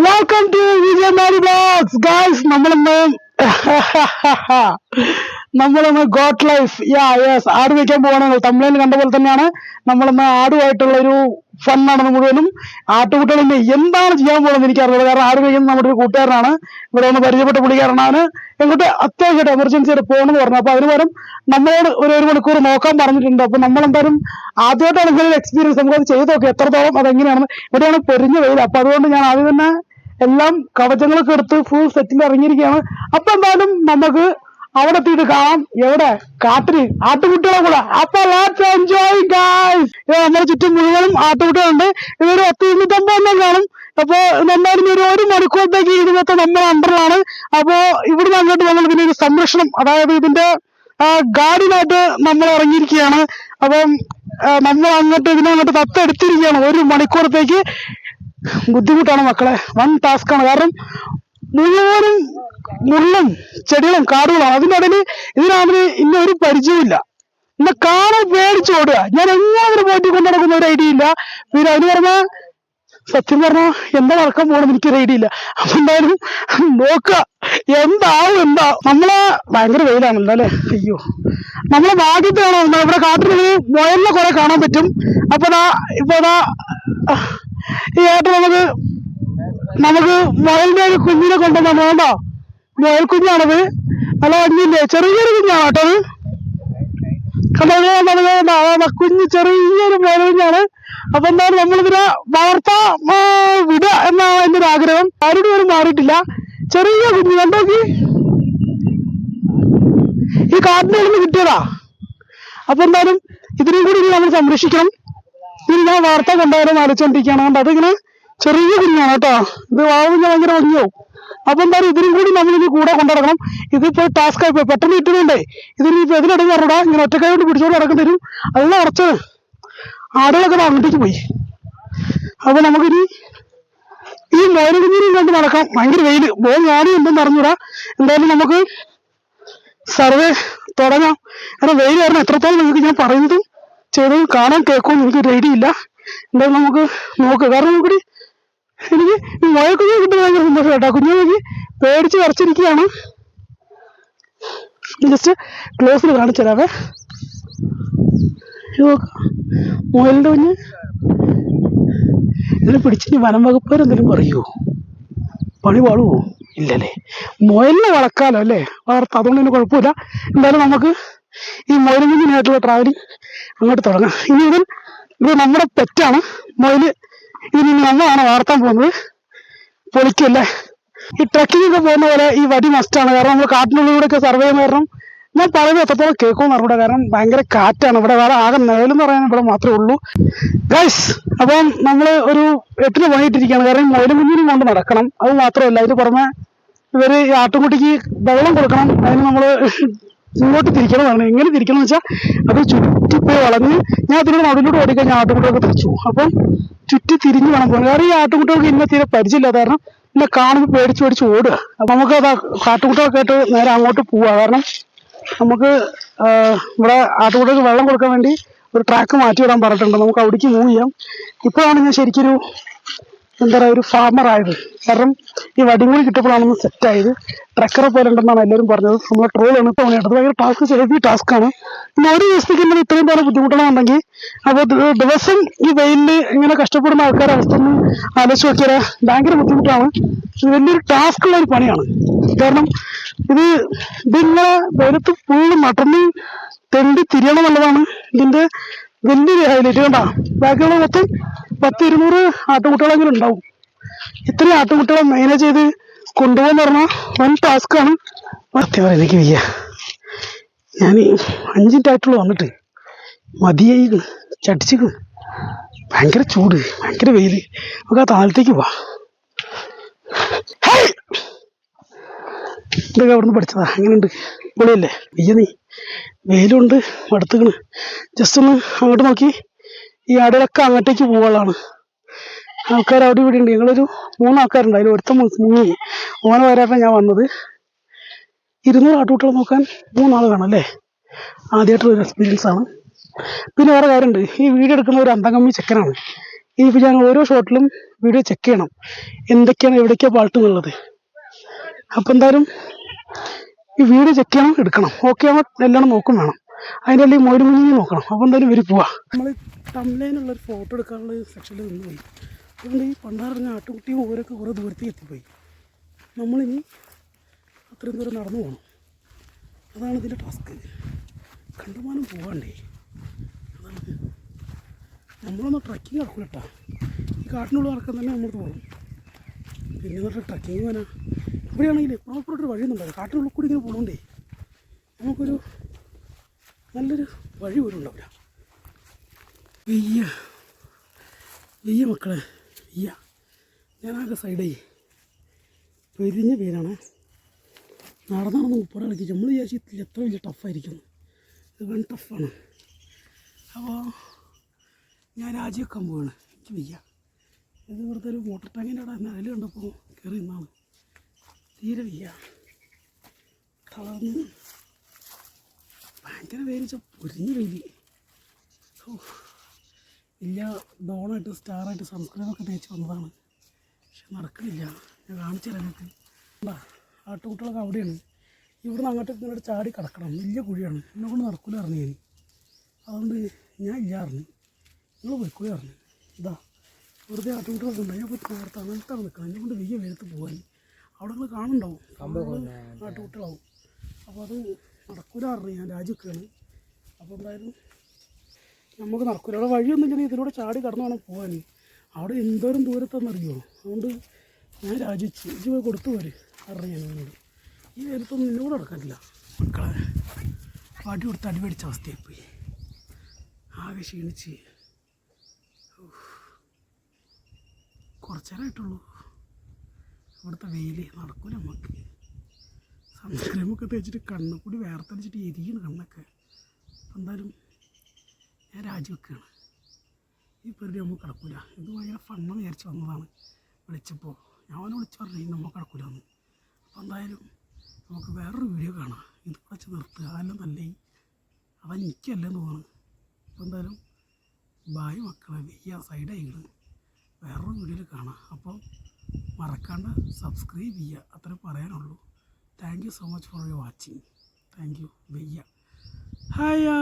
Welcome to Vijay Mari blogs guys. നമ്മളിന്ന് goat life ആട് വയ്ക്കാൻ പോകണം. തമിഴിൽ കണ്ട പോലെ തന്നെയാണ് നമ്മളിന്ന് ആടുമായിട്ടുള്ള ഒരു ഫണ്ണാണ് മുഴുവനും. ആട്ടുകുട്ടികളിൽ എന്താണ് ചെയ്യാൻ പോകുന്നത് എനിക്കറിയില്ല. കാരണം ആട് വയ്ക്കുന്നത് നമ്മുടെ ഒരു കൂട്ടുകാരനാണ്, ഇവിടെ ഒന്ന് പരിചയപ്പെട്ട പുള്ളിക്കാരനാണ്. എങ്ങോട്ട് അത്യാവശ്യമായിട്ട് എമർജൻസി ആയിട്ട് പോകണമെന്ന് പറഞ്ഞു. അപ്പൊ അതിന് പകരം നമ്മളോട് ഒരു മണിക്കൂർ നോക്കാൻ പറഞ്ഞിട്ടുണ്ട്. അപ്പൊ നമ്മളെന്തായാലും ആദ്യമായിട്ടാണ് ഇങ്ങനെ എക്സ്പീരിയൻസ്, നമുക്കത് ചെയ്ത് നോക്കി എത്രത്തോളം അതെങ്ങനെയാണെന്ന്. ഇവിടെയാണ് പൊരിഞ്ഞ വെയിൽ. അപ്പൊ അതുകൊണ്ട് ഞാൻ ആദ്യം തന്നെ എല്ലാം കവചങ്ങളൊക്കെ എടുത്ത് ഫുൾ സെറ്റിൽ ഇറങ്ങിയിരിക്കുകയാണ്. അപ്പൊ എന്തായാലും നമുക്ക് അവിടെ എത്തിയിട്ട് കാണാം. എവിടെ? കാട്ടില് ആട്ടുകുട്ടികളെ കൂടെ. അപ്പൊ ലെറ്റ്സ് എൻജോയ് ഗൈസ്. നമ്മുടെ ചുറ്റും മുഴുവനും ആട്ടുകുട്ടികളുണ്ട്. ഇതൊരു 100-150 കാണും. അപ്പൊ എന്തായാലും ഒരു മണിക്കൂറത്തേക്ക് ഇതിനകത്ത് നമ്മുടെ അണ്ടറിലാണ്. അപ്പോ ഇവിടുന്ന് അങ്ങോട്ട് നമ്മൾ ഇതിനൊരു സംരക്ഷണം, അതായത് ഇതിന്റെ ഗാർഡിനായിട്ട് നമ്മൾ ഇറങ്ങിയിരിക്കുകയാണ്. അപ്പം നമ്മൾ അങ്ങോട്ട് ഇതിനങ്ങോട്ട് തത്തെടുത്തിരിക്കുകയാണ്. ഒരു മണിക്കൂറത്തേക്ക് ബുദ്ധിമുട്ടാണ് മക്കളെ, വൺ ടാസ്ക് ആണ്. കാരണം മുഴുവനും മുള്ളും ചെടികളും കാടുകളാണ്. അതിനിടയിൽ ഇതിനാണെങ്കിൽ ഇന്നൊരു പരിചയമില്ല. എന്നെ കാണാൻ പേടിച്ചോടുക. ഞാൻ എങ്ങനെ പോയിട്ട് കൊണ്ടു നടക്കുന്ന ഒരു ഐഡിയ ഇല്ല. പിന്നെ അതിന് പറഞ്ഞാൽ സത്യം പറഞ്ഞാൽ എന്താ നടക്കാൻ പോകണമെന്ന് എനിക്കൊരു ഐഡിയ ഇല്ല. അപ്പൊ എന്തായാലും നോക്കുക എന്താ. നമ്മളെ ഭയങ്കര വെയിലാണല്ലോ അല്ലെ. അയ്യോ, നമ്മളെ ഭാഗ്യത്തെ വേണോ ഇവിടെ കാട്ടിൽ മുയലിനെ കുറെ കാണാൻ പറ്റും. ഇപ്പൊ ഈ ആയിട്ട് നമുക്ക് മുയലിന്റെ ഒരു കുഞ്ഞിനെ കൊണ്ടുവന്നു. വേണ്ടോ, മുയൽ കുഞ്ഞാണത്. നല്ല കുഞ്ഞില്ലേ, ചെറിയൊരു കുഞ്ഞാണ് കേട്ടോ അത്. കുഞ്ഞ് ചെറിയൊരു മുയൽ കുഞ്ഞാണ്. അപ്പൊ എന്തായാലും നമ്മളിതിനെ വളർത്താ വിടുക എന്നാണ് എന്റെ ഒരു ആഗ്രഹം. ആരുടെ പോലും മാറിയിട്ടില്ല. ചെറിയ കുഞ്ഞ് കണ്ടോക്കി, ഈ കാട്ടിനുള്ളിൽ നിന്ന് കിട്ടിയതാ. അപ്പൊ എന്തായാലും ഇതിനും കൂടി നമ്മൾ സംരക്ഷിക്കണം. ഇനി ഞാൻ വാർത്ത കൊണ്ടുവരാൻ ആലോചിച്ചോണ്ടിരിക്കുകയാണ്. കണ്ടോ, അതിങ്ങനെ ചെറിയ കുഞ്ഞാണ് കേട്ടോ. ഇത് വാവുന്ന ഭയങ്കര ഭംഗിയാവും. അപ്പൊ എന്തായാലും ഇതിനും കൂടി നമ്മളിത് കൂടെ കൊണ്ടുനടക്കണം. ഇതിപ്പോ ടാസ്ക് ആയിപ്പോയി, പെട്ടെന്ന് കിട്ടുന്നുണ്ടേ. ഇതിനിപ്പോ എതിലിടന്ന് പറഞ്ഞൂടാ, ഇങ്ങനെ ഒറ്റക്കൈ കൊണ്ട് പിടിച്ചോണ്ട് നടക്കേണ്ടി വരും. അതിനെ ഉറച്ച് ആടുകളൊക്കെ അങ്ങോട്ടേക്ക് പോയി. അപ്പൊ നമുക്കിനി ഈ മോരുകുഞ്ഞിനെയും കൊണ്ട് നടക്കാം. ഭയങ്കര വെയില് പോയി ഞാനും എന്തെന്ന് അറിഞ്ഞൂടാ. എന്തായാലും നമുക്ക് സർവേ തുടങ്ങാം. കാരണം വെയിൽ കാരണം എത്രത്തോളം നിങ്ങൾക്ക് ഞാൻ പറയുന്നതും ചെയ്തതും കാണാൻ കേൾക്കുമെന്ന് എനിക്കൊരു ഐഡിയ ഇല്ല. എന്തായാലും നമുക്ക് നോക്കുക. കാരണം നമുക്കിനി എനിക്ക് ഈ മോയക്കുഞ്ഞിനെ കിട്ടുന്ന ഭയങ്കര സന്തോഷം കേട്ടോ. കുഞ്ഞുങ്ങൾക്ക് പേടിച്ച് വരച്ചിരിക്കുകയാണ്. ജസ്റ്റ് ക്ലോസിൽ കാണിച്ചു തരാവേ. മുയലിന്റെ കുഞ്ഞ് ഇതിനെ പിടിച്ചിട്ട് വനം വകുപ്പുകാർ എന്തെങ്കിലും പറയുമോ? പണി പാടുവോ? ഇല്ലല്ലേ. മുയലിനെ വളർക്കാലോ അല്ലേ, വളർത്താം. അതുകൊണ്ട് തന്നെ കുഴപ്പമില്ല. എന്തായാലും നമുക്ക് ഈ മുയലിനായിട്ടുള്ള ട്രാവലിംഗ് അങ്ങോട്ട് തുടങ്ങാം. ഇത് നമ്മുടെ പെറ്റാണ് മുയല്. ഇതിന് നമ്മളാണ് വളർത്താൻ പോകുന്നത്. പൊളിക്കല്ലേ. ഈ ട്രക്കിംഗ് ഒക്കെ പോകുന്ന പോലെ ഈ വടി മസ്റ്റാണ്. കാരണം നമ്മൾ കാട്ടിനുള്ളിലൂടെയൊക്കെ സർവേ ചെയ്യുന്ന കാരണം ഞാൻ പറയുന്നത് എത്രത്തോളം കേൾക്കുമെന്ന് അറിഞ്ഞൂടാ. കാരണം ഭയങ്കര കാറ്റാണ് ഇവിടെ. വേറെ ആകെ നിഴലെന്ന് പറയാൻ ഇവിടെ മാത്രമേ ഉള്ളൂ ഗൈസ്. അപ്പം നമ്മൾ ഒരു 8-ന് പണിയിട്ടിരിക്കുകയാണ്. കാരണം മുയലും കുഞ്ഞിനും കൊണ്ട് നടക്കണം. അത് മാത്രമല്ല, ഇത് പുറമെ ഇവര് ഈ ആട്ടുംകുട്ടിക്ക് വെള്ളം കൊടുക്കണം. അതിന് നമ്മൾ ഇങ്ങോട്ട് തിരിക്കണം. പറഞ്ഞു എങ്ങനെ തിരിക്കണം എന്ന് വെച്ചാൽ അത് ചുറ്റിപ്പോയി വളഞ്ഞ് ഞാൻ അതിനോട് നടുവിലൂടെ ഓടിക്കഴിഞ്ഞാൽ ആട്ടുംകുട്ടികൾക്ക് തിരിച്ചു. അപ്പം ചുറ്റി തിരിഞ്ഞ് വേണം പോകാൻ. കാരണം ഈ ആട്ടുംകുട്ടികൾക്ക് ഇന്ന തീരെ പരിചയമില്ലാത്ത കാരണം എന്നെ കാണുമ്പോൾ പേടിച്ച് ഓടുക. അപ്പൊ നമുക്ക് അത് ആട്ടുംകുട്ടികളൊക്കെ ആയിട്ട് നേരെ അങ്ങോട്ട് പോവാ. കാരണം നമുക്ക് ഇവിടെ ആട്ടുകുട്ടികൾക്ക് വെള്ളം കൊടുക്കാൻ വേണ്ടി ഒരു ട്രാക്ക് മാറ്റി വിടാൻ പറഞ്ഞിട്ടുണ്ട്. നമുക്ക് അവിടേക്ക് മൂവ് ചെയ്യാം. ഇപ്പോഴാണ് ഞാൻ ശരിക്കൊരു എന്താ പറയുക, ഒരു ഫാമർ ആയത്. കാരണം ഈ വടി കൂടി കിട്ടപ്പോഴാണെന്ന് സെറ്റായത്. ട്രക്കറെ പോലെ ഉണ്ടെന്നാണ് എല്ലാവരും പറഞ്ഞത്. നമ്മളെ ട്രോളാണ് ഇപ്പോൾ പണിയാട്ടത്. ഭയങ്കര ടാസ്ക്, ഹെവി ടാസ്ക്കാണ്. പിന്നെ ഒരു ദിവസത്തേക്ക് നമ്മൾ ഇത്രയും പേരെ ബുദ്ധിമുട്ടണമെന്നുണ്ടെങ്കിൽ അപ്പോൾ ദിവസം ഈ വെയിലിൽ ഇങ്ങനെ കഷ്ടപ്പെടുന്ന ആൾക്കാരുടെ അവസ്ഥ ഒന്ന് ആലോചിച്ച് നോക്കിയാൽ ഭയങ്കര ബുദ്ധിമുട്ടാണ്. ഇത് വലിയൊരു ടാസ്ക്കുള്ള ഒരു പണിയാണ്. കാരണം ഇതിങ്ങനെ വെയിലത്ത് ഫുള്ള് നടന്ന് തെണ്ടി തിരിയണം എന്നുള്ളതാണ് ഇതിന്റെ വലിയൊരു ഹൈലൈറ്റ്. കണ്ടാ, ബാക്കിയുള്ള മൊത്തം 10-200 ആട്ടുകുട്ടികളെങ്കിലും ഉണ്ടാവും. ഇത്രയും ആട്ടുകുട്ടികളെ മാനേജ് ചെയ്ത് കൊണ്ടുപോകാന്ന് പറഞ്ഞാൽ വൻ ടാസ്ക്കാണ്. സത്യം പറയാം, എനിക്ക് വയ്യ. ഞാൻ 5 മിനിറ്റായിട്ടുള്ളൂ വന്നിട്ട് മതിയായി, ചടിച്ചിക്കും. ഭയങ്കര ചൂട്, ഭയങ്കര വെയില്. നമുക്ക് ആ താഴത്തേക്ക് പോവാ. ഇതൊക്കെ അവിടെ നിന്ന് പഠിച്ചതാ. എങ്ങനെയുണ്ട്? പൊളിയല്ലേ? വയ്യ നീ, വെയിലുണ്ട്, മടുത്തുക്കണ്. ജസ്റ്റ് ഒന്ന് അങ്ങോട്ട് നോക്കി. ഈ ആടുകളൊക്കെ അങ്ങോട്ടേക്ക് പോകാനുള്ളതാണ്. ആൾക്കാർ അവിടെ ഇവിടെ ഉണ്ട്. ഞങ്ങളൊരു 3 ആൾക്കാരുണ്ട്. അതിൽ ഒരുത്തം മുങ്ങി. ഓനെ വരാട്ടാണ് ഞാൻ വന്നത്. 200 ആട്ടുകുട്ടികളെ നോക്കാൻ 3 ആൾ വേണം അല്ലേ? ആദ്യമായിട്ടുള്ളൊരു എക്സ്പീരിയൻസ് ആണ്. പിന്നെ വേറെ കാര്യമുണ്ട്, ഈ വീഡിയോ എടുക്കുന്ന ഒരു അന്തംകമ്മി ചെക്കനാണ്. ഇനിയിപ്പോൾ ഞാൻ ഓരോ ഷോട്ടിലും വീഡിയോ ചെക്ക് ചെയ്യണം എന്തൊക്കെയാണ് എവിടേക്കാണ് പാൾട്ട് എന്നുള്ളത്. അപ്പോൾ എന്തായാലും ഈ വീഡിയോ ചെക്ക് ചെയ്യണം, എടുക്കണം. ഓക്കെ ആകുമ്പോൾ എല്ലാം നോക്കും വേണം. അതിൻ്റെ ഇടയിൽ മൊയിലും കുഞ്ഞിനെ നോക്കണം. അപ്പോൾ എന്തായാലും ഇവർ പോവാം. നമ്മൾ തമിഴിലുള്ളൊരു ഫോട്ടോ എടുക്കാനുള്ള സെക്ഷനിൽ നിന്ന് പോയി. അതുകൊണ്ട് ഈ പണ്ടാറിഞ്ഞ ആട്ടുകുട്ടിയും ഓരോക്കെ കുറേ ദൂരത്തേക്ക് എത്തിപ്പോയി. നമ്മളിനി അത്രയും ദൂരം നടന്നു പോകണം. അതാണ് ഇതിൻ്റെ ടാസ്ക്. കണ്ടമാനം പോകാണ്ടേ, അതാണ്. നമ്മളൊന്ന് ട്രക്കിങ് നടക്കില്ല കേട്ടോ. ഈ കാട്ടിനുള്ളിൽ നടക്കാൻ തന്നെ നമ്മൾ തോന്നും. പിന്നെ എന്നിട്ട് ട്രക്കിങ് പോകാനാ ഇവിടെയാണെങ്കിൽ പ്രോപ്പറായിട്ടൊരു വഴിയൊന്നും ഉണ്ടാവില്ല. കാട്ടിനുള്ളിൽ കൂടി ഇങ്ങനെ പോകണ്ടേ നമുക്കൊരു നല്ലൊരു വഴി പോലും ഉണ്ടാവില്ല. വെയ്യ മക്കളെ, വെയ്യ. ഞാനാകെ സൈഡായി പെരിഞ്ഞ പേരാണ്. നടന്നാണെന്ന് ഉപ്പറ കളിക്കുക. നമ്മൾ വിചാരിച്ചില്ല എത്ര വലിയ ടഫായിരിക്കുന്നു. ഇത് വൺ ടഫാണ്. അപ്പോൾ ഞാൻ രാജിവെക്കാൻ പോവാണ്. എനിക്ക് വയ്യ. ഇത് വെറുതെ ഒരു മോട്ടർ ടാങ്കിൻ്റെ അവിടെ നിഴൽ കണ്ടപ്പോൾ കയറി നിന്നാണ്. തീരെ വയ്യ, തളർന്ന് ഭയങ്കര വേരിച്ച പൊരിഞ്ഞ വെയിൽ. വലിയ ഡോണായിട്ട് സ്റ്റാറായിട്ട് സംസ്കൃതമൊക്കെ തേച്ച് വന്നതാണ്. പക്ഷെ നടക്കുന്നില്ല. ഞാൻ കാണിച്ചു തരാം നിങ്ങൾക്ക്. എന്താ ആട്ടുകുട്ടികളൊക്കെ അവിടെയാണ്. ഇവിടുന്ന് അങ്ങോട്ട് ഇങ്ങോട്ട് ചാടി കിടക്കണം. വലിയ കുഴിയാണ്. എന്നെ കൊണ്ട് നടക്കൂല അറിഞ്ഞു ഞാൻ. അതുകൊണ്ട് ഞാൻ ഇല്ല അറിഞ്ഞു. നിങ്ങൾ പോയിക്കൂല അറിഞ്ഞു. ഇതാ വെറുതെ ആട്ടുകുട്ടികളൊക്കെ ഉണ്ട്. അതിനെ പറ്റി നേരത്തെ അങ്ങനത്താണ് നിൽക്കണം. എന്നെ കൊണ്ട് വലിയ വെയിലത്ത് പോകാൻ. അവിടെ നിങ്ങൾ കാണുന്നുണ്ടാവും ആട്ടുകുട്ടികളാവും. അപ്പോൾ അത് നടക്കൂല അറിഞ്ഞു. ഞാൻ രാജിവെക്കുകയാണ്. അപ്പോൾ എന്തായാലും നമുക്ക് നടക്കില്ല. അവിടെ വഴിയൊന്നും ഇല്ലെങ്കിൽ ഇതിലൂടെ ചാടി കടന്നു വേണം പോകാൻ. അവിടെ എന്തോരം ദൂരത്താണെന്നറിയോ. അതുകൊണ്ട് ഞാൻ രാജിവെച്ച് ഇത് പോയി കൊടുത്തു പോര് അറിഞ്ഞു. എന്നോട് ഈ നേരത്തൊന്നും നിന്നോട് നടക്കാനില്ല മക്കളെ. പാട്ടി കൊടുത്ത് അടിപടിച്ച അവസ്ഥയായിപ്പോയി. ആകെ ക്ഷീണിച്ച് കുറച്ച് നേരമായിട്ടുള്ളൂ. ഇവിടുത്തെ വെയിൽ നടക്കൂല നമുക്ക്. സൺസ്ക്രീമൊക്കെ തേച്ചിട്ട് കണ്ണുകൂടി വേർത്തടിച്ചിട്ട് എരിയാണ് കണ്ണൊക്കെ. എന്തായാലും ഞാൻ രാജിവെക്കുകയാണ്. ഈ പരിധി നമുക്ക് കിടക്കില്ല. ഇത് ഭയങ്കര ഫണ്ണെന്ന് വിചാരിച്ച് വന്നതാണ്. വിളിച്ചപ്പോൾ ഞാൻ അവനെ വിളിച്ച് പറഞ്ഞു നമുക്ക് കിടക്കില്ലാന്ന്. അപ്പോൾ എന്തായാലും നമുക്ക് വേറൊരു വീഡിയോ കാണാം. ഇത് വെച്ച് നിർത്തുക. അതെല്ലാം നല്ലേ, അതെനിക്കല്ലെന്ന് തോന്നുന്നു. അപ്പോൾ എന്തായാലും ബായ് മക്കളെ, വെയ്യ സൈഡായിക്കണം. വേറൊരു വീഡിയോയിൽ കാണാം. അപ്പോൾ മറക്കാണ്ട് സബ്സ്ക്രൈബ് ചെയ്യുക. അത്രേ പറയാനുള്ളൂ. Thank you so much for your watching. Thank you. വെയ്യ ഹായോ.